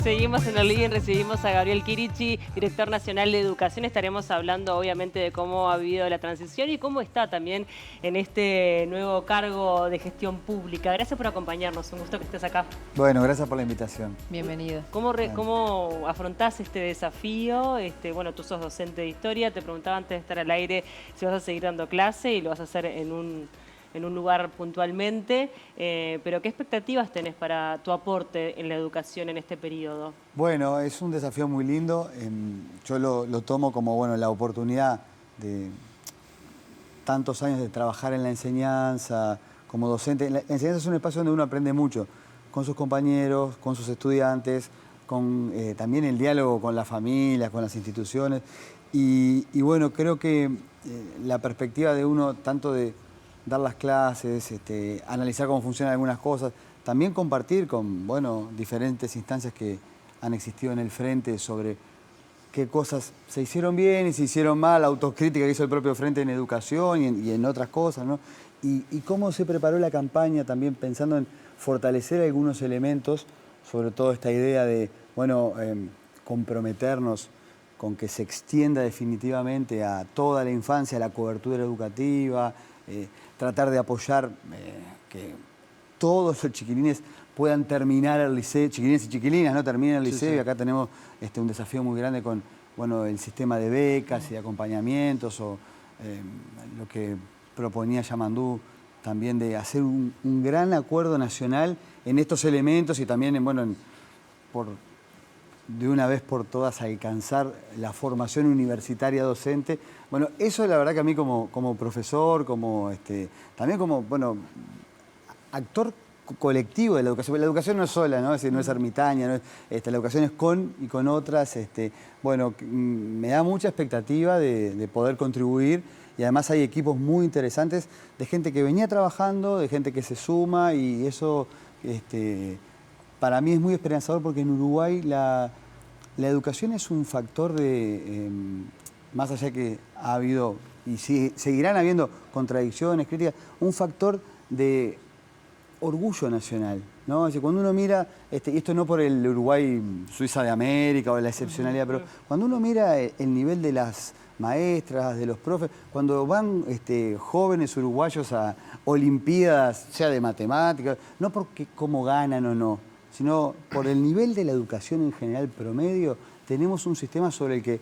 Seguimos en el living, recibimos a Gabriel Chirichi, director nacional de Educación. Estaremos hablando obviamente de cómo ha habido la transición y cómo está también en este nuevo cargo de gestión pública. Gracias por acompañarnos, un gusto que estés acá. Bueno, gracias por la invitación. Bienvenido. ¿Cómo afrontás este desafío? Bueno, tú sos docente de historia, te preguntaba antes de estar al aire si vas a seguir dando clase y lo vas a hacer en un lugar puntualmente, pero ¿qué expectativas tenés para tu aporte en la educación en este periodo? Bueno, es un desafío muy lindo. Yo lo tomo como bueno, la oportunidad de tantos años de trabajar en la enseñanza, como docente. La enseñanza es un espacio donde uno aprende mucho, con sus compañeros, con sus estudiantes, con también el diálogo con las familias, con las instituciones. Y bueno, creo que la perspectiva de uno, tanto de dar las clases, analizar cómo funcionan algunas cosas, también compartir con diferentes instancias que han existido en el frente sobre qué cosas se hicieron bien y se hicieron mal, la autocrítica que hizo el propio frente en educación y en otras cosas, ¿no? Y cómo se preparó la campaña también pensando en fortalecer algunos elementos, sobre todo esta idea de, comprometernos con que se extienda definitivamente a toda la infancia la cobertura educativa, tratar de apoyar que todos los chiquilines puedan terminar el liceo, chiquilines y chiquilinas, ¿no? Terminen el liceo, sí. Y acá tenemos un desafío muy grande con el sistema de becas y de acompañamientos, o lo que proponía Yamandú también de hacer un gran acuerdo nacional en estos elementos y también de una vez por todas alcanzar la formación universitaria docente. Bueno, eso la verdad que a mí como profesor, también como actor colectivo de la educación. La educación no es sola, ¿no? Es decir, no es ermitaña, no es, la educación es con y con otras. Me da mucha expectativa de poder contribuir, y además hay equipos muy interesantes de gente que venía trabajando, de gente que se suma, y eso para mí es muy esperanzador, porque en Uruguay la educación es un factor más allá que ha habido y seguirán habiendo contradicciones, críticas, un factor de orgullo nacional, ¿no? Es decir, cuando uno mira, y esto no por el Uruguay, Suiza de América o la excepcionalidad, pero cuando uno mira el nivel de las maestras, de los profes, cuando van jóvenes uruguayos a olimpiadas, sea de matemáticas, no porque cómo ganan o no, sino por el nivel de la educación en general promedio, tenemos un sistema sobre el que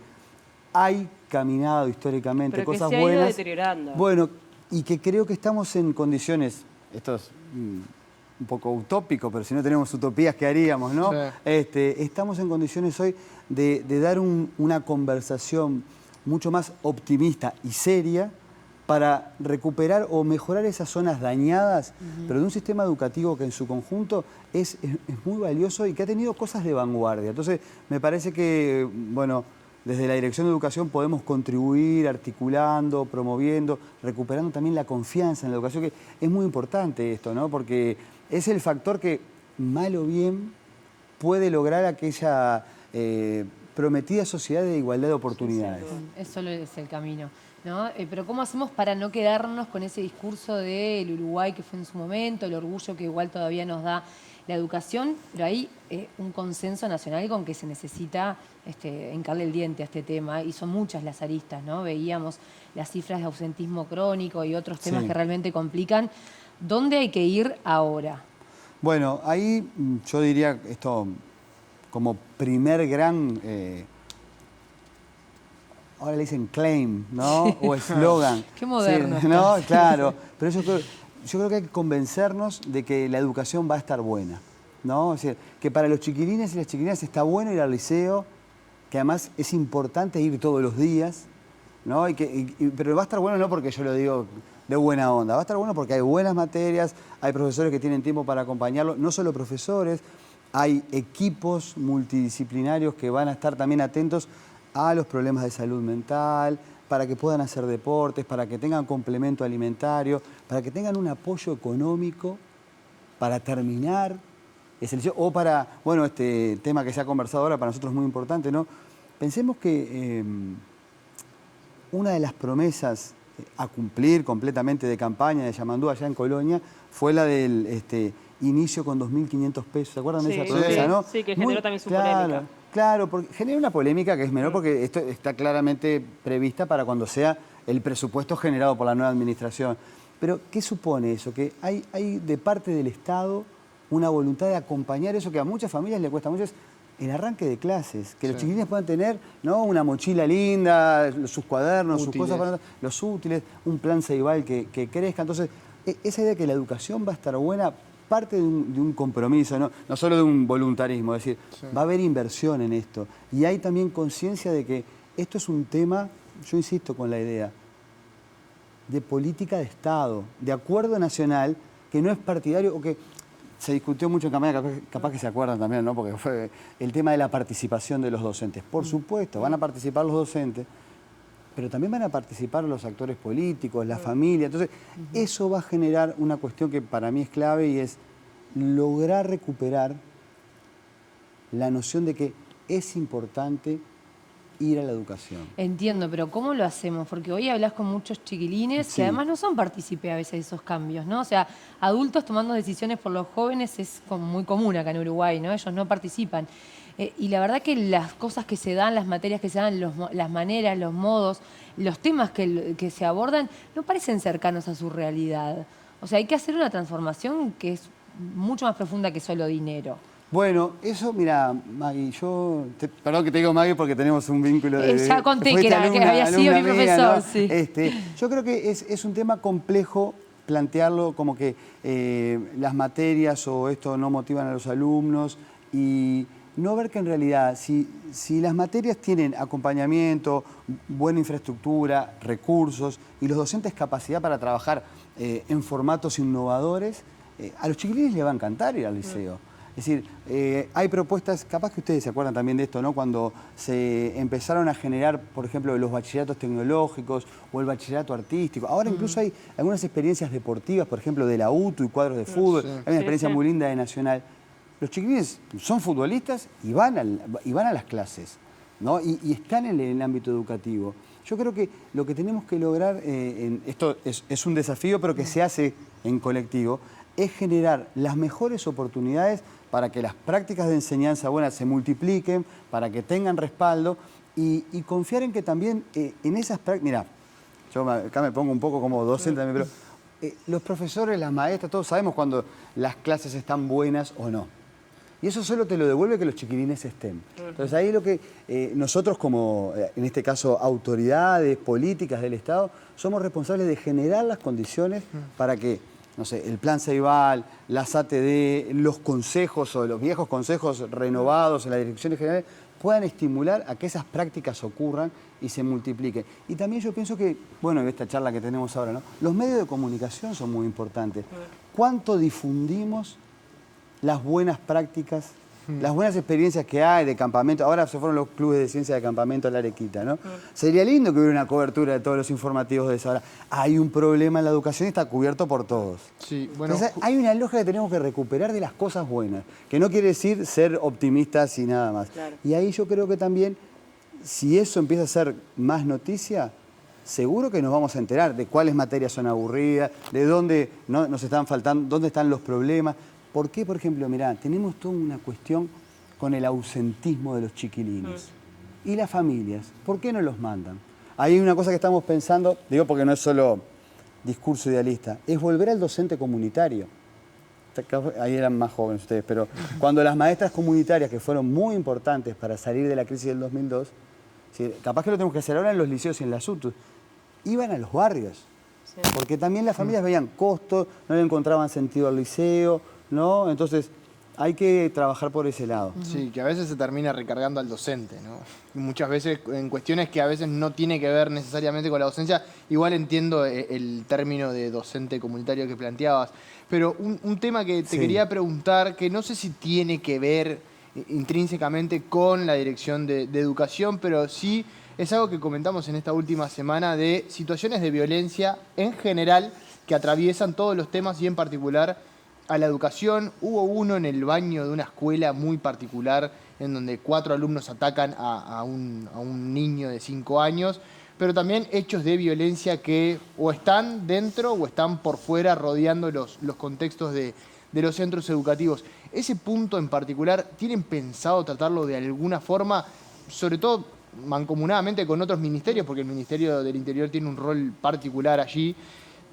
hay caminado históricamente pero cosas que se ha ido buenas. Deteriorando. Bueno, y que creo que estamos en condiciones, esto es un poco utópico, pero si no tenemos utopías, ¿qué haríamos, no? Sí. Estamos en condiciones hoy de dar una conversación mucho más optimista y seria para recuperar o mejorar esas zonas dañadas, pero de un sistema educativo que en su conjunto es muy valioso y que ha tenido cosas de vanguardia. Entonces, me parece que, desde la Dirección de Educación podemos contribuir articulando, promoviendo, recuperando también la confianza en la educación, que es muy importante esto, ¿no? Porque es el factor que, mal o bien, puede lograr aquella prometida sociedad de igualdad de oportunidades. Sí, eso es el camino, ¿no? Pero ¿cómo hacemos para no quedarnos con ese discurso del Uruguay que fue en su momento, el orgullo que igual todavía nos da la educación, pero hay un consenso nacional con que se necesita hincarle el diente a este tema, y son muchas las aristas, ¿no? Veíamos las cifras de ausentismo crónico y otros temas que realmente complican. ¿Dónde hay que ir ahora? Bueno, ahí yo diría esto como primer gran, ahora le dicen claim, ¿no? O eslogan. Qué moderno. Sí, ¿no? Claro, pero yo creo que hay que convencernos de que la educación va a estar buena, ¿no? O sea, que para los chiquilines y las chiquilinas está bueno ir al liceo, que además es importante ir todos los días, ¿no? Pero va a estar bueno no porque yo lo digo de buena onda, va a estar bueno porque hay buenas materias, hay profesores que tienen tiempo para acompañarlo, no solo profesores, hay equipos multidisciplinarios que van a estar también atentos a los problemas de salud mental, para que puedan hacer deportes, para que tengan complemento alimentario, para que tengan un apoyo económico para terminar ese liceo, o para, este tema que se ha conversado ahora, para nosotros es muy importante, ¿no? Pensemos que una de las promesas a cumplir completamente de campaña de Yamandú allá en Colonia fue la del inicio con 2.500 pesos. ¿Se acuerdan de esa Sí, promesa, no? sí, que generó también su claro, polémica. Claro, porque genera una polémica que es menor porque esto está claramente prevista para cuando sea el presupuesto generado por la nueva administración. Pero, ¿qué supone eso? Que hay de parte del Estado una voluntad de acompañar eso que a muchas familias le cuesta mucho, es el arranque de clases, que los chiquilines puedan tener, ¿no?, una mochila linda, sus cuadernos, sus cosas, los útiles, un plan Ceibal que crezca. Entonces, esa idea de que la educación va a estar buena parte de un compromiso, no solo de un voluntarismo, es decir, va a haber inversión en esto. Y hay también conciencia de que esto es un tema, yo insisto con la idea, de política de Estado, de acuerdo nacional, que no es partidario o que se discutió mucho en campaña, capaz que se acuerdan también, ¿no?, porque fue el tema de la participación de los docentes. Por supuesto, van a participar los docentes, pero también van a participar los actores políticos, la familia. Entonces, eso va a generar una cuestión que para mí es clave y es lograr recuperar la noción de que es importante ir a la educación. Entiendo, pero ¿cómo lo hacemos? Porque hoy hablas con muchos chiquilines que además no son partícipes a veces de esos cambios, ¿no? O sea, adultos tomando decisiones por los jóvenes es muy común acá en Uruguay, ¿no? Ellos no participan. Y la verdad que las cosas que se dan, las materias que se dan, las maneras, los modos, los temas que se abordan, no parecen cercanos a su realidad. O sea, hay que hacer una transformación que es mucho más profunda que solo dinero. Bueno, eso, mira, Maggie, perdón que te digo Maggie porque tenemos un vínculo de... Ya conté que había sido mi profesor, ¿no? sí. Yo creo que es un tema complejo plantearlo como que las materias o esto no motivan a los alumnos y no ver que en realidad si las materias tienen acompañamiento, buena infraestructura, recursos y los docentes capacidad para trabajar en formatos innovadores, a los chiquilines les va a encantar ir al liceo. Es decir, hay propuestas, capaz que ustedes se acuerdan también de esto, ¿no?, cuando se empezaron a generar, por ejemplo, los bachilleratos tecnológicos o el bachillerato artístico. Ahora incluso hay algunas experiencias deportivas, por ejemplo, de la UTU y cuadros de fútbol. Hay una experiencia muy linda de Nacional. Los chiquilines son futbolistas y van a las clases, ¿no? Y están en el ámbito educativo. Yo creo que lo que tenemos que lograr, esto es un desafío, pero que se hace en colectivo, es generar las mejores oportunidades para que las prácticas de enseñanza buenas se multipliquen, para que tengan respaldo y confiar en que también en esas prácticas... Mirá, yo acá me pongo un poco como docente también, pero los profesores, las maestras, todos sabemos cuando las clases están buenas o no. Y eso solo te lo devuelve que los chiquilines estén. Entonces ahí lo que nosotros como, en este caso, autoridades políticas del Estado, somos responsables de generar las condiciones para que, no sé, el plan Ceibal, las ATD, los consejos o los viejos consejos renovados en las direcciones generales puedan estimular a que esas prácticas ocurran y se multipliquen. Y también yo pienso que, bueno, en esta charla que tenemos ahora, ¿no?, los medios de comunicación son muy importantes. ¿Cuánto difundimos las buenas prácticas, las buenas experiencias que hay de campamento? Ahora se fueron los clubes de ciencia de campamento a la Arequita, ¿no? Sería lindo que hubiera una cobertura de todos los informativos de esa hora. Hay un problema en la educación y está cubierto por todos. Sí, bueno, entonces hay una lógica que tenemos que recuperar de las cosas buenas, que no quiere decir ser optimistas y nada más. Claro. Y ahí yo creo que también, si eso empieza a ser más noticia, seguro que nos vamos a enterar de cuáles materias son aburridas, de dónde nos están faltando, dónde están los problemas. ¿Por qué, por ejemplo, mirá, tenemos toda una cuestión con el ausentismo de los chiquilines? ¿Y las familias? ¿Por qué no los mandan? Hay una cosa que estamos pensando, digo porque no es solo discurso idealista, es volver al docente comunitario. Ahí eran más jóvenes ustedes, pero cuando las maestras comunitarias, que fueron muy importantes para salir de la crisis del 2002, capaz que lo tenemos que hacer ahora en los liceos y en las UTU, iban a los barrios. Porque también las familias veían costos, no le encontraban sentido al liceo, ¿no? Entonces, hay que trabajar por ese lado. Sí, que a veces se termina recargando al docente, ¿no? Y muchas veces en cuestiones que a veces no tiene que ver necesariamente con la docencia. Igual entiendo el término de docente comunitario que planteabas. Pero un tema que te quería preguntar, que no sé si tiene que ver intrínsecamente con la dirección de educación, pero sí es algo que comentamos en esta última semana de situaciones de violencia en general que atraviesan todos los temas y en particular a la educación. Hubo uno en el baño de una escuela muy particular en donde 4 alumnos atacan a un niño de 5 años, pero también hechos de violencia que o están dentro o están por fuera rodeando los contextos de de los centros educativos. Ese punto en particular, ¿tienen pensado tratarlo de alguna forma, sobre todo mancomunadamente con otros ministerios, porque el Ministerio del Interior tiene un rol particular allí?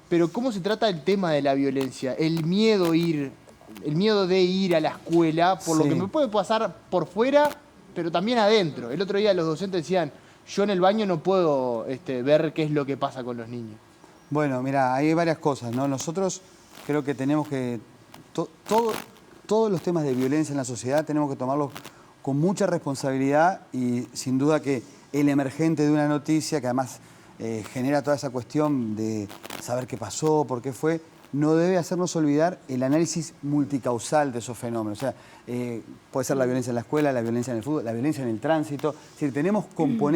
Pero ¿cómo se trata el tema de la violencia? El miedo de ir a la escuela, por lo que me puede pasar por fuera, pero también adentro. El otro día los docentes decían, yo en el baño no puedo ver qué es lo que pasa con los niños. Bueno, mira, hay varias cosas, ¿no? Nosotros creo que tenemos que... todos los temas de violencia en la sociedad tenemos que tomarlos con mucha responsabilidad y sin duda que el emergente de una noticia, que además genera toda esa cuestión de saber qué pasó, por qué fue, no debe hacernos olvidar el análisis multicausal de esos fenómenos. O sea, puede ser la violencia en la escuela, la violencia en el fútbol, la violencia en el tránsito. Es decir, tenemos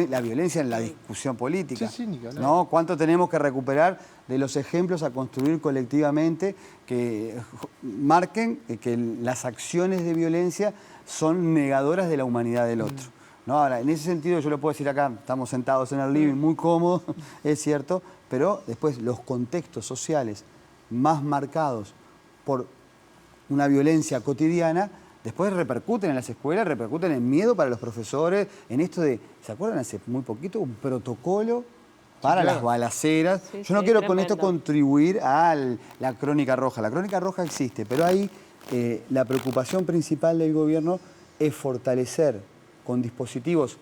la violencia en la discusión política. Sí, ¿no? ¿Cuánto tenemos que recuperar de los ejemplos a construir colectivamente que marquen que las acciones de violencia son negadoras de la humanidad del otro? ¿No? Ahora, en ese sentido yo lo puedo decir acá, estamos sentados en el living muy cómodos, es cierto, pero después los contextos sociales más marcados por una violencia cotidiana, después repercuten en las escuelas, repercuten en miedo para los profesores, en esto de, ¿se acuerdan hace muy poquito? Un protocolo para las balaceras. Yo no quiero con esto contribuir a la crónica roja. La crónica roja existe, pero ahí la preocupación principal del gobierno es fortalecer con dispositivos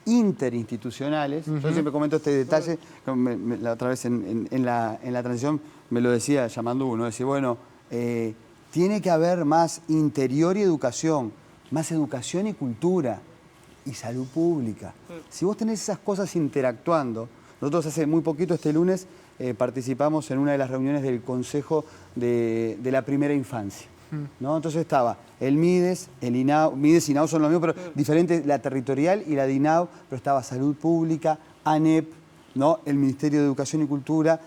interinstitucionales. Yo siempre comento este detalle, la otra vez en la transición me lo decía llamando uno, decir, bueno, tiene que haber más interior y educación, más educación y cultura y salud pública. Si vos tenés esas cosas interactuando, nosotros hace muy poquito, este lunes, participamos en una de las reuniones del Consejo de la Primera Infancia. ¿No? Entonces estaba el MIDES, el INAU, MIDES y INAU son lo mismo, pero diferente, la territorial y la de INAU, pero estaba Salud Pública, ANEP, ¿no? El Ministerio de Educación y Cultura,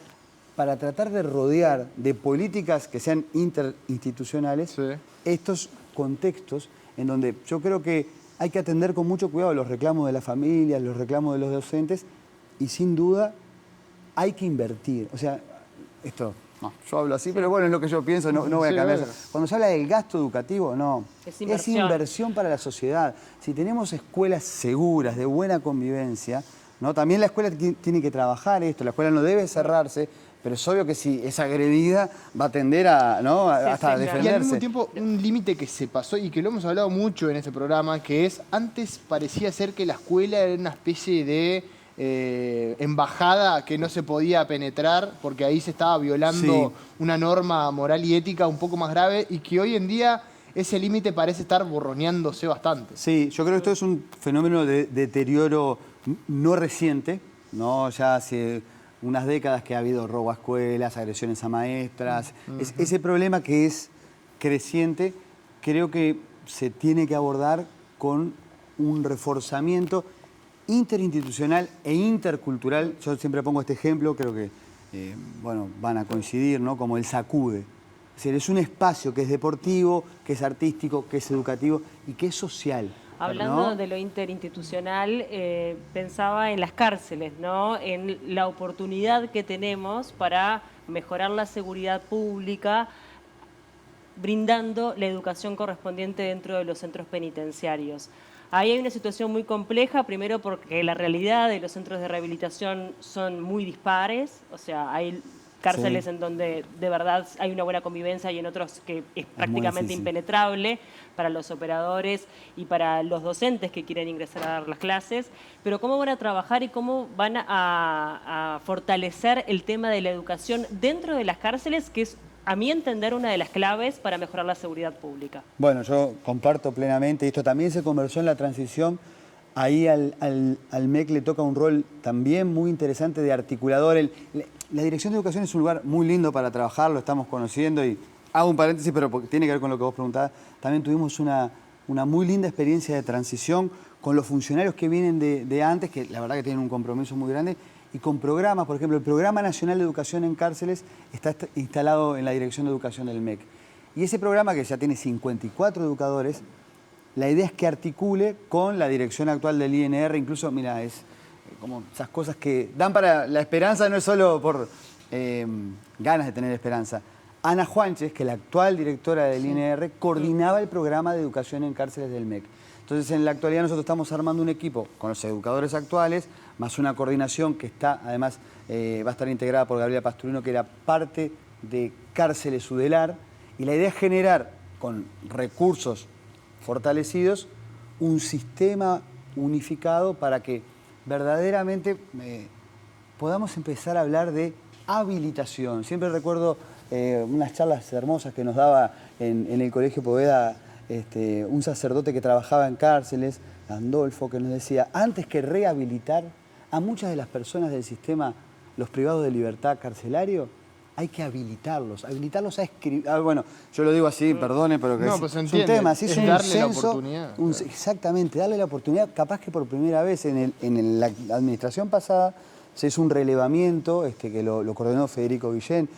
para tratar de rodear de políticas que sean interinstitucionales estos contextos en donde yo creo que hay que atender con mucho cuidado los reclamos de las familias, los reclamos de los docentes y sin duda hay que invertir. O sea, esto... No, yo hablo así, pero bueno, es lo que yo pienso, no voy a cambiar. Cuando se habla del gasto educativo, no. Es inversión para la sociedad. Si tenemos escuelas seguras, de buena convivencia, ¿no? También la escuela tiene que trabajar esto, la escuela no debe cerrarse, pero es obvio que si es agredida va a tender a, ¿no? hasta a defenderse. Y al mismo tiempo, un límite que se pasó y que lo hemos hablado mucho en este programa, que es, antes parecía ser que la escuela era una especie de... embajada que no se podía penetrar porque ahí se estaba violando una norma moral y ética un poco más grave y que hoy en día ese límite parece estar borroneándose bastante. Sí, yo creo que esto es un fenómeno de deterioro no reciente, ¿no? Ya hace unas décadas que ha habido robo a escuelas, agresiones a maestras. Ese problema que es creciente creo que se tiene que abordar con un reforzamiento interinstitucional e intercultural. Yo siempre pongo este ejemplo, creo que bueno, van a coincidir, ¿no? Como el Sacude. Es decir, es un espacio que es deportivo, que es artístico, que es educativo y que es social. Hablando ¿no? de lo interinstitucional, pensaba en las cárceles, ¿no? En la oportunidad que tenemos para mejorar la seguridad pública, brindando la educación correspondiente dentro de los centros penitenciarios. Ahí hay una situación muy compleja, primero porque la realidad de los centros de rehabilitación son muy dispares, o sea, hay cárceles en donde de verdad hay una buena convivencia y en otros que es prácticamente impenetrable para los operadores y para los docentes que quieren ingresar a dar las clases. Pero ¿cómo van a trabajar y cómo van a fortalecer el tema de la educación dentro de las cárceles, que es, a mi entender, una de las claves para mejorar la seguridad pública? Bueno, yo comparto plenamente. Esto también se conversó en la transición. Ahí al MEC le toca un rol también muy interesante de articulador. La Dirección de Educación es un lugar muy lindo para trabajar, lo estamos conociendo y hago un paréntesis, pero porque tiene que ver con lo que vos preguntabas. También tuvimos una muy linda experiencia de transición con los funcionarios que vienen de antes, que la verdad que tienen un compromiso muy grande, y con programas. Por ejemplo, el Programa Nacional de Educación en Cárceles está instalado en la Dirección de Educación del MEC. Y ese programa, que ya tiene 54 educadores, la idea es que articule con la dirección actual del INR. Incluso, mira, es como esas cosas que dan para la esperanza, no es solo por ganas de tener esperanza. Ana Juanches, que es la actual directora del INR, coordinaba el programa de educación en cárceles del MEC. Entonces, en la actualidad nosotros estamos armando un equipo con los educadores actuales, más una coordinación que está, además, va a estar integrada por Gabriela Pasturino, que era parte de Cárceles Udelar, y la idea es generar, con recursos fortalecidos, un sistema unificado para que verdaderamente podamos empezar a hablar de habilitación. Siempre recuerdo unas charlas hermosas que nos daba en el Colegio Poveda un sacerdote que trabajaba en cárceles, Andolfo, que nos decía, antes que rehabilitar a muchas de las personas del sistema, los privados de libertad carcelario, hay que habilitarlos a escribir. Bueno, yo lo digo así, perdone, pero que no, es, pues es un tema, es un darle censo, la oportunidad. Exactamente, darle la oportunidad, capaz que por primera vez en la administración pasada se hizo un relevamiento que lo coordinó Federico Guillén,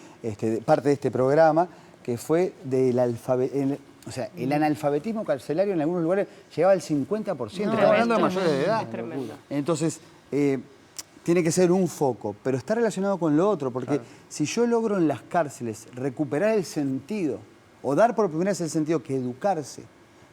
parte de este programa, que fue del o sea, el analfabetismo carcelario en algunos lugares llegaba al 50%. No, Estamos hablando de mayores de edad. Es tremendo. Entonces, tiene que ser un foco, pero está relacionado con lo otro, porque si yo logro en las cárceles recuperar el sentido, o dar por primera vez el sentido que educarse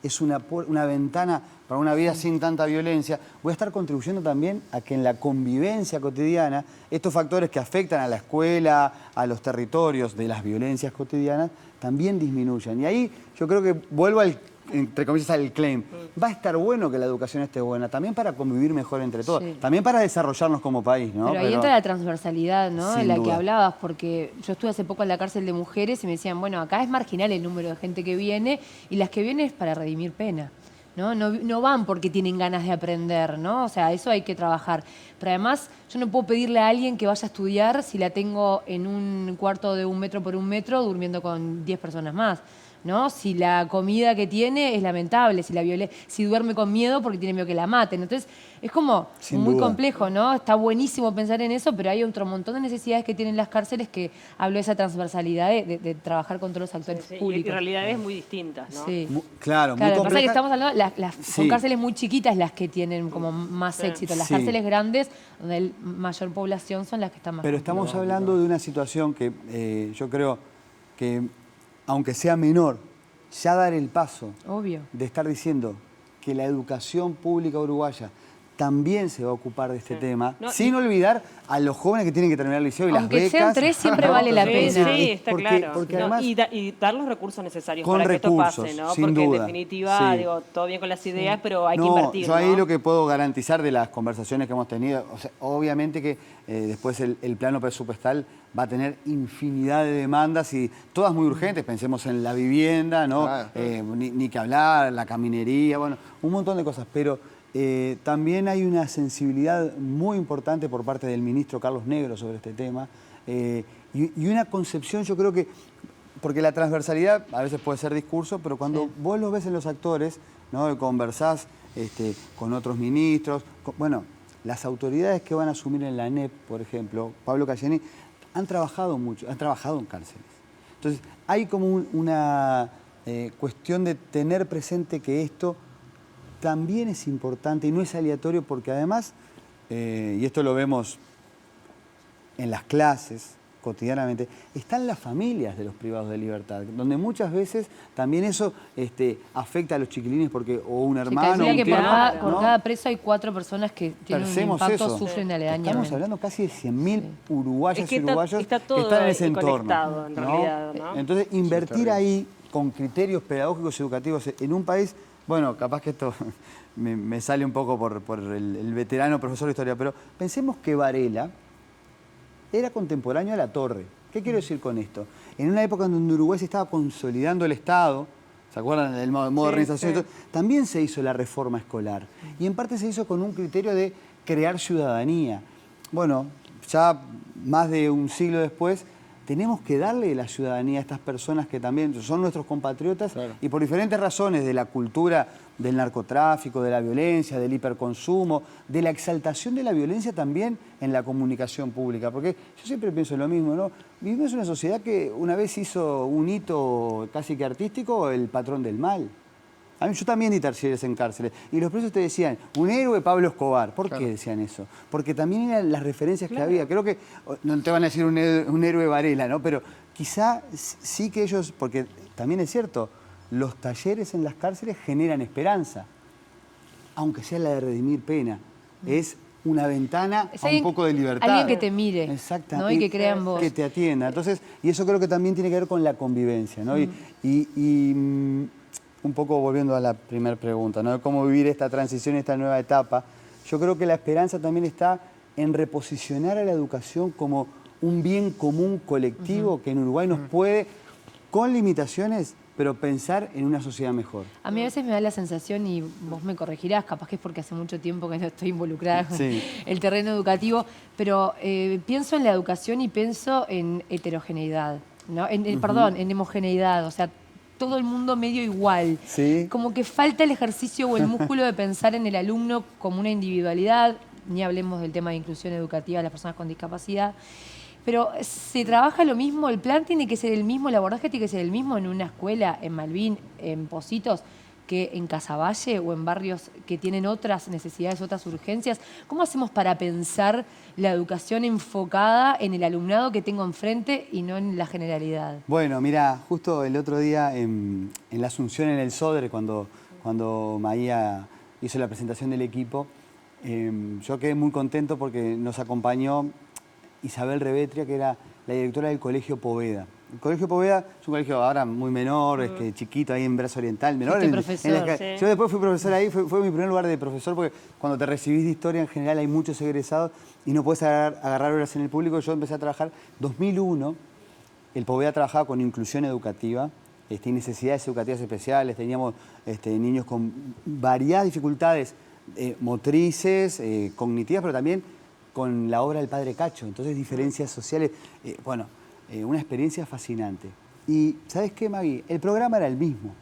es una ventana para una vida sin tanta violencia, voy a estar contribuyendo también a que en la convivencia cotidiana, estos factores que afectan a la escuela, a los territorios de las violencias cotidianas, también disminuyan. Y ahí yo creo que vuelvo entre comillas, al claim. Va a estar bueno que la educación esté buena, también para convivir mejor entre todos, también para desarrollarnos como país, ¿no? Pero ahí entra la transversalidad, ¿no? De la que hablabas, porque yo estuve hace poco en la cárcel de mujeres y me decían, bueno, acá es marginal el número de gente que viene y las que vienen es para redimir pena, ¿no? No van porque tienen ganas de aprender, ¿no? O sea, eso hay que trabajar. Pero además, yo no puedo pedirle a alguien que vaya a estudiar si la tengo en un cuarto de 1 metro por 1 metro durmiendo con 10 personas más, ¿no? Si la comida que tiene es lamentable, si duerme con miedo porque tiene miedo que la maten. Entonces, es como muy complejo, ¿no? Está buenísimo pensar en eso, pero hay otro montón de necesidades que tienen las cárceles que hablo de esa transversalidad de trabajar con todos los actores públicos. Y realidades muy distintas, ¿no? Sí. Claro, muy Lo que pasa compleja. es que estamos hablando, son cárceles muy chiquitas las que tienen como más éxito. Las cárceles grandes, donde hay mayor población, son las que están más Pero estamos hablando de una situación que yo creo que, aunque sea menor, ya dar el paso de estar diciendo que la educación pública uruguaya también se va a ocupar de este tema, sin olvidar a los jóvenes que tienen que terminar el liceo y aunque las becas. sean 3 siempre vale la pena. Sí, está claro. Porque además, y dar los recursos necesarios para que esto pase, ¿no? Sin porque duda, en definitiva, digo, todo bien con las ideas, pero hay que invertir, yo ahí lo que puedo garantizar de las conversaciones que hemos tenido, o sea, obviamente que después el plano presupuestal va a tener infinidad de demandas y todas muy urgentes. Pensemos en la vivienda, ¿no? Claro. Ni que hablar, la caminería, bueno, un montón de cosas. Pero también hay una sensibilidad muy importante por parte del ministro Carlos Negro sobre este tema y una concepción, yo creo que, porque la transversalidad a veces puede ser discurso, pero cuando vos lo ves en los actores, ¿no? Conversás con otros ministros, bueno, las autoridades que van a asumir en la ANEP, por ejemplo, Pablo Cayeni, han trabajado mucho, han trabajado en cárceles. Entonces, hay como una cuestión de tener presente que esto también es importante y no es aleatorio porque además, y esto lo vemos en las clases cotidianamente, están las familias de los privados de libertad, donde muchas veces también eso afecta a los chiquilines porque o un hermano, que tío, por cada preso hay 4 personas que tienen un impacto, sufren aledañamente. Estamos hablando casi de 100.000 uruguayas y uruguayos está que todo están en ese entorno. en realidad, ¿no? Entonces, invertir ahí con criterios pedagógicos y educativos en un país, bueno, capaz que esto me sale un poco por el veterano profesor de historia, pero pensemos que Varela era contemporáneo a La Torre. ¿Qué quiero decir con esto? En una época en donde Uruguay se estaba consolidando el Estado, ¿se acuerdan del modernización? Sí. También se hizo la reforma escolar. Y en parte se hizo con un criterio de crear ciudadanía. Bueno, ya más de un siglo después, tenemos que darle la ciudadanía a estas personas que también son nuestros compatriotas y por diferentes razones de la cultura del narcotráfico, de la violencia, del hiperconsumo, de la exaltación de la violencia también en la comunicación pública. Porque yo siempre pienso lo mismo, ¿no? Vivimos en una sociedad que una vez hizo un hito casi que artístico, el patrón del mal. Yo también di talleres en cárceles y los presos te decían, un héroe Pablo Escobar. ¿Por qué decían eso? Porque también eran las referencias que había. Creo que, no te van a decir un héroe Varela, ¿no? Pero quizá sí que ellos, porque también es cierto, los talleres en las cárceles generan esperanza, aunque sea la de redimir pena. Es una ventana Es a un alguien- poco de libertad. alguien que te mire, Exacto. ¿no? Y que crea en vos. Que te atienda. Entonces, y eso creo que también tiene que ver con la convivencia, ¿no? Y un poco volviendo a la primera pregunta, ¿no? Cómo vivir esta transición, esta nueva etapa. Yo creo que la esperanza también está en reposicionar a la educación como un bien común colectivo que en Uruguay nos puede, con limitaciones, pero pensar en una sociedad mejor. A mí a veces me da la sensación, y vos me corregirás, capaz que es porque hace mucho tiempo que no estoy involucrada con Sí. el terreno educativo, pero pienso en la educación y pienso en heterogeneidad, ¿no? Perdón, en homogeneidad, o sea, todo el mundo medio igual. Sí. Como que falta el ejercicio o el músculo de pensar en el alumno como una individualidad, ni hablemos del tema de inclusión educativa de las personas con discapacidad. Pero se trabaja lo mismo, el plan tiene que ser el mismo, el abordaje tiene que ser el mismo en una escuela, en Malvin, en Pocitos, que en Casaballe o en barrios que tienen otras necesidades, otras urgencias. ¿Cómo hacemos para pensar la educación enfocada en el alumnado que tengo enfrente y no en la generalidad? Bueno, mira, justo el otro día en la Asunción en el Sodre, cuando Maía hizo la presentación del equipo, yo quedé muy contento porque nos acompañó Isabel Revetria, que era la directora del Colegio Poveda. El Colegio Poveda es un colegio ahora muy menor, chiquito, ahí en Brazo Oriental. Menor Fuiste profesor, sí. Yo después fui profesor ahí, fue mi primer lugar de profesor, porque cuando te recibís de historia en general hay muchos egresados y no puedes agarrar horas en el público. Yo empecé a trabajar 2001, el Poveda trabajaba con inclusión educativa, y necesidades educativas especiales, teníamos niños con variadas dificultades motrices, cognitivas, pero también con la obra del Padre Cacho, entonces diferencias sociales, una experiencia fascinante. Y ¿sabes qué, Maggie? El programa era el mismo.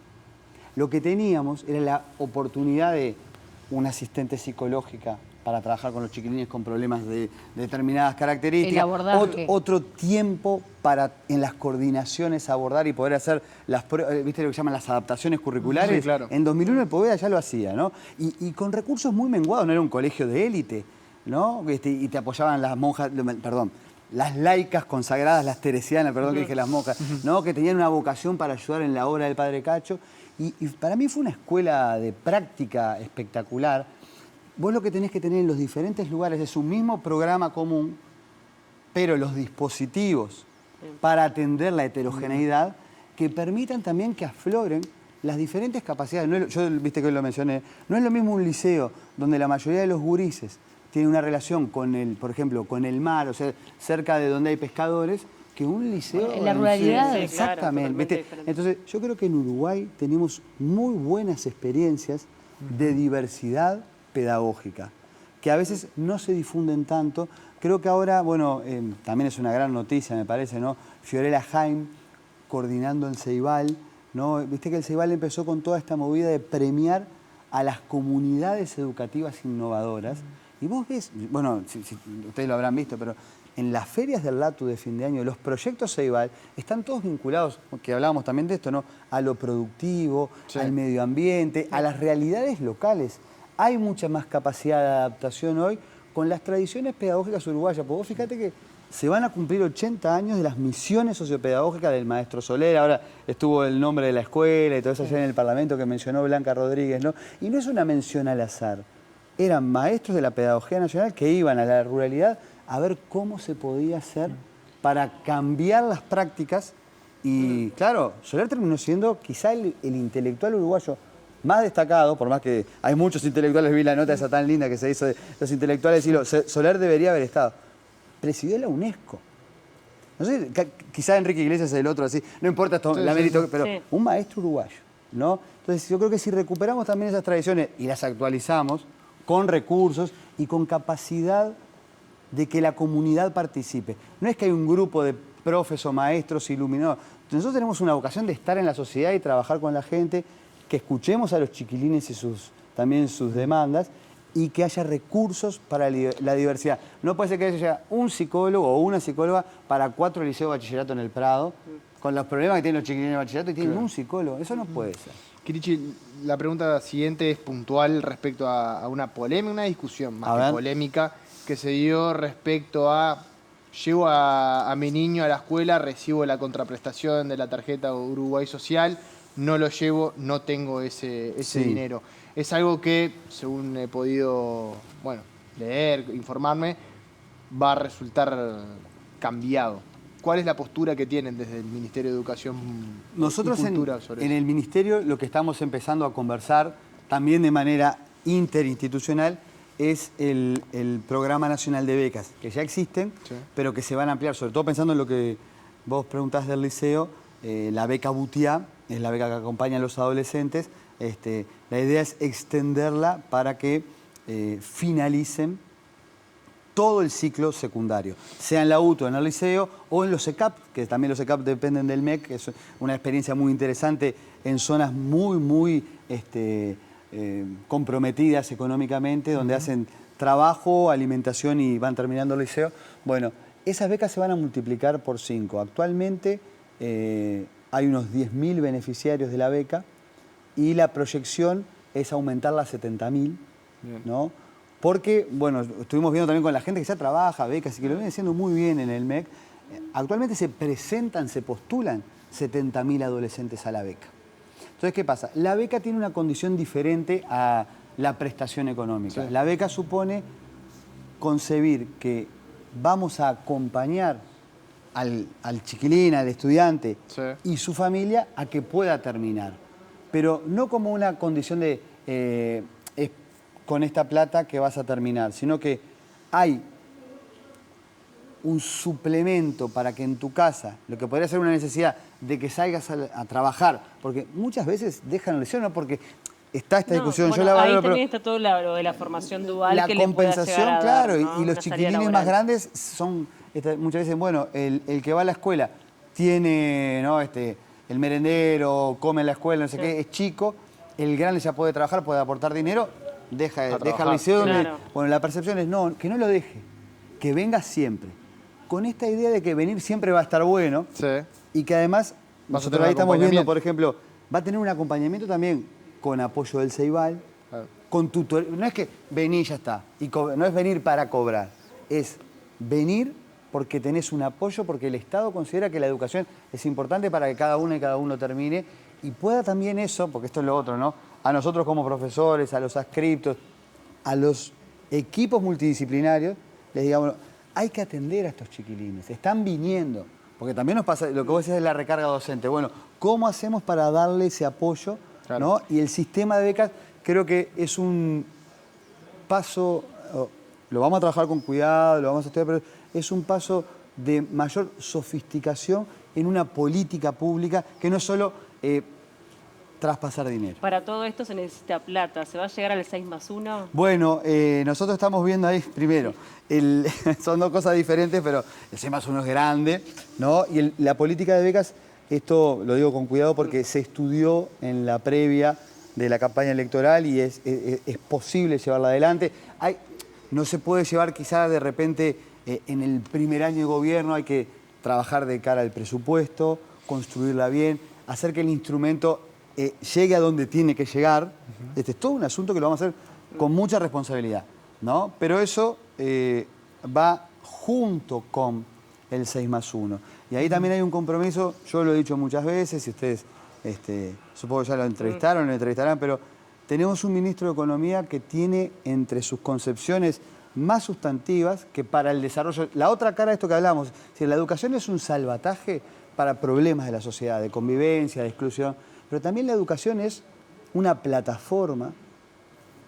Lo que teníamos era la oportunidad de una asistente psicológica para trabajar con los chiquilines con problemas de determinadas características. El abordaje. Otro tiempo para en las coordinaciones abordar y poder hacer las pruebas, ¿viste lo que llaman las adaptaciones curriculares? Sí, claro. En 2001 el Poveda ya lo hacía, ¿no? Y con recursos muy menguados, no era un colegio de élite, ¿no? Y te apoyaban las monjas, perdón, las laicas consagradas, las teresianas, perdón que dije las monjas, ¿no? Que tenían una vocación para ayudar en la obra del Padre Cacho. Y para mí fue una escuela de práctica espectacular. Vos lo que tenés que tener en los diferentes lugares es un mismo programa común, pero los dispositivos para atender la heterogeneidad que permitan también que afloren las diferentes capacidades. No es, yo, viste que hoy lo mencioné, no es lo mismo un liceo donde la mayoría de los gurises tiene una relación con el, por ejemplo, con el mar, o sea, cerca de donde hay pescadores, que un liceo... En la ruralidad. Sí, claro, Exactamente. totalmente ¿viste? diferente. Entonces, yo creo que en Uruguay tenemos muy buenas experiencias de diversidad pedagógica, que a veces no se difunden tanto. Creo que ahora, bueno, también es una gran noticia, me parece, ¿no? Fiorella Jaime coordinando el Ceibal, ¿no? Viste que el Ceibal empezó con toda esta movida de premiar a las comunidades educativas innovadoras. Y vos ves, bueno, si ustedes lo habrán visto, pero en las ferias del LATU de fin de año, los proyectos Ceibal están todos vinculados, que hablábamos también de esto, ¿no? A lo productivo, Sí. al medio ambiente, a las realidades locales. Hay mucha más capacidad de adaptación hoy con las tradiciones pedagógicas uruguayas. Porque vos fíjate que se van a cumplir 80 años de las misiones sociopedagógicas del maestro Soler. Ahora estuvo el nombre de la escuela y todo eso allá en el Parlamento que mencionó Blanca Rodríguez, ¿no? Y no es una mención al azar. Eran maestros de la Pedagogía Nacional que iban a la ruralidad a ver cómo se podía hacer para cambiar las prácticas. Y claro, Soler terminó siendo quizá el intelectual uruguayo más destacado, por más que hay muchos intelectuales, vi la nota esa tan linda que se hizo de los intelectuales, y Soler debería haber estado. Presidió la UNESCO. No sé, quizá Enrique Iglesias es el otro así, no importa esto, la mérito, pero Sí. un maestro uruguayo, ¿no? Entonces yo creo que si recuperamos también esas tradiciones y las actualizamos con recursos y con capacidad de que la comunidad participe. No es que hay un grupo de profes o maestros iluminados. Nosotros tenemos una vocación de estar en la sociedad y trabajar con la gente, que escuchemos a los chiquilines y también sus demandas, y que haya recursos para la diversidad. No puede ser que haya un psicólogo o una psicóloga para 4 liceos de bachillerato en el Prado, con los problemas que tienen los chiquilines de bachillerato, y tienen un psicólogo. Eso no puede ser. Kirichi, la pregunta siguiente es puntual respecto a una polémica, una discusión A más ver. que polémica que se dio respecto a llevo a mi niño a la escuela, recibo la contraprestación de la tarjeta Uruguay Social, no lo llevo, no tengo ese dinero. Es algo que, según he podido leer, informarme, va a resultar cambiado. ¿Cuál es la postura que tienen desde el Ministerio de Educación Nosotros y Cultura sobre en eso? el Ministerio lo que estamos empezando a conversar, también de manera interinstitucional, es el Programa Nacional de Becas, que ya existen, pero que se van a ampliar, sobre todo pensando en lo que vos preguntás del liceo, la beca Butiá, es la beca que acompaña a los adolescentes. La idea es extenderla para que finalicen todo el ciclo secundario, sea en la UTO, en el liceo o en los ECAP, que también los ECAP dependen del MEC, que es una experiencia muy interesante en zonas muy comprometidas económicamente, donde hacen trabajo, alimentación y van terminando el liceo. Bueno, esas becas se van a multiplicar por 5. Actualmente hay unos 10.000 beneficiarios de la beca y la proyección es aumentarla a 70.000, ¿no? Porque, bueno, estuvimos viendo también con la gente que ya trabaja, becas, y que lo viene haciendo muy bien en el MEC. Actualmente se postulan 70.000 adolescentes a la beca. Entonces, ¿qué pasa? La beca tiene una condición diferente a la prestación económica. La beca supone concebir que vamos a acompañar al chiquilín, al estudiante y su familia a que pueda terminar. Pero no como una condición de con esta plata que vas a terminar, sino que hay un suplemento para que en tu casa, lo que podría ser una necesidad de que salgas a trabajar, porque muchas veces dejan la lección, no porque está esta discusión, bueno, yo la valoro, ahí también pero está todo lo de la formación dual la que le pueda compensación, llegar a claro, dar, ¿no? y los Una salida chiquilines laboral. más grandes son, muchas veces, bueno, el que va a la escuela tiene, ¿no? El merendero, come en la escuela, no sé qué, es chico, el grande ya puede trabajar, puede aportar dinero, deja el liceo donde, bueno, la percepción es no, que no lo deje, que venga siempre. Con esta idea de que venir siempre va a estar bueno y que además, nosotros ahí estamos viendo, por ejemplo, va a tener un acompañamiento también con apoyo del Ceibal, con tutor. No es que vení y ya está, no es venir para cobrar, es venir porque tenés un apoyo, porque el Estado considera que la educación es importante para que cada una y cada uno termine y pueda también eso, porque esto es lo otro, ¿no? A nosotros como profesores, a los adscriptos, a los equipos multidisciplinarios, les digamos, hay que atender a estos chiquilines, están viniendo, porque también nos pasa, lo que vos decís es la recarga docente. Bueno, ¿cómo hacemos para darle ese apoyo? ¿No? Y el sistema de becas creo que es un paso, lo vamos a trabajar con cuidado, lo vamos a estudiar, pero es un paso de mayor sofisticación en una política pública que no es solo traspasar dinero. Para todo esto se necesita plata. ¿Se va a llegar al 6+1? Bueno, nosotros estamos viendo ahí, primero, son dos cosas diferentes, pero el 6+1 es grande, ¿no? Y la política de becas, esto lo digo con cuidado porque se estudió en la previa de la campaña electoral y es posible llevarla adelante. No se puede llevar quizás de repente en el primer año de gobierno, hay que trabajar de cara al presupuesto, construirla bien, hacer que el instrumento llegue a donde tiene que llegar. Este es todo un asunto que lo vamos a hacer con mucha responsabilidad, ¿no? Pero eso va junto con el 6+1. Y ahí también hay un compromiso, yo lo he dicho muchas veces, y ustedes supongo que ya lo entrevistaron, lo entrevistarán, pero tenemos un ministro de Economía que tiene entre sus concepciones más sustantivas que para el desarrollo. La otra cara de esto que hablamos, si la educación es un salvataje para problemas de la sociedad, de convivencia, de exclusión, pero también la educación es una plataforma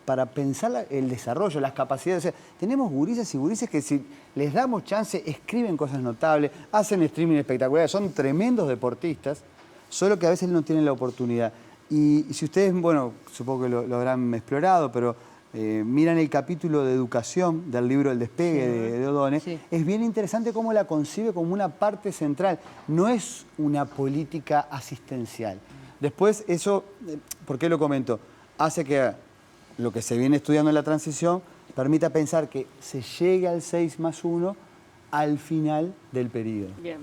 para pensar el desarrollo, las capacidades. O sea, tenemos gurises y gurises que si les damos chance, escriben cosas notables, hacen streaming espectaculares, son tremendos deportistas, solo que a veces no tienen la oportunidad. Y si ustedes, bueno, supongo que lo habrán explorado, pero miran el capítulo de educación del libro El despegue de Odone, es bien interesante cómo la concibe como una parte central. No es una política asistencial. Después, eso, ¿por qué lo comento? Hace que lo que se viene estudiando en la transición permita pensar que se llegue al 6+1 al final del periodo. Bien.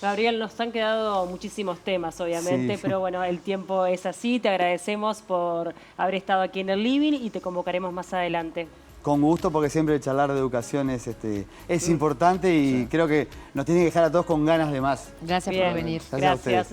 Gabriel, nos han quedado muchísimos temas, obviamente, pero bueno, el tiempo es así. Te agradecemos por haber estado aquí en el Living y te convocaremos más adelante. Con gusto, porque siempre charlar de educación es importante y creo que nos tiene que dejar a todos con ganas de más. Gracias Bien, por venir. Gracias a ustedes.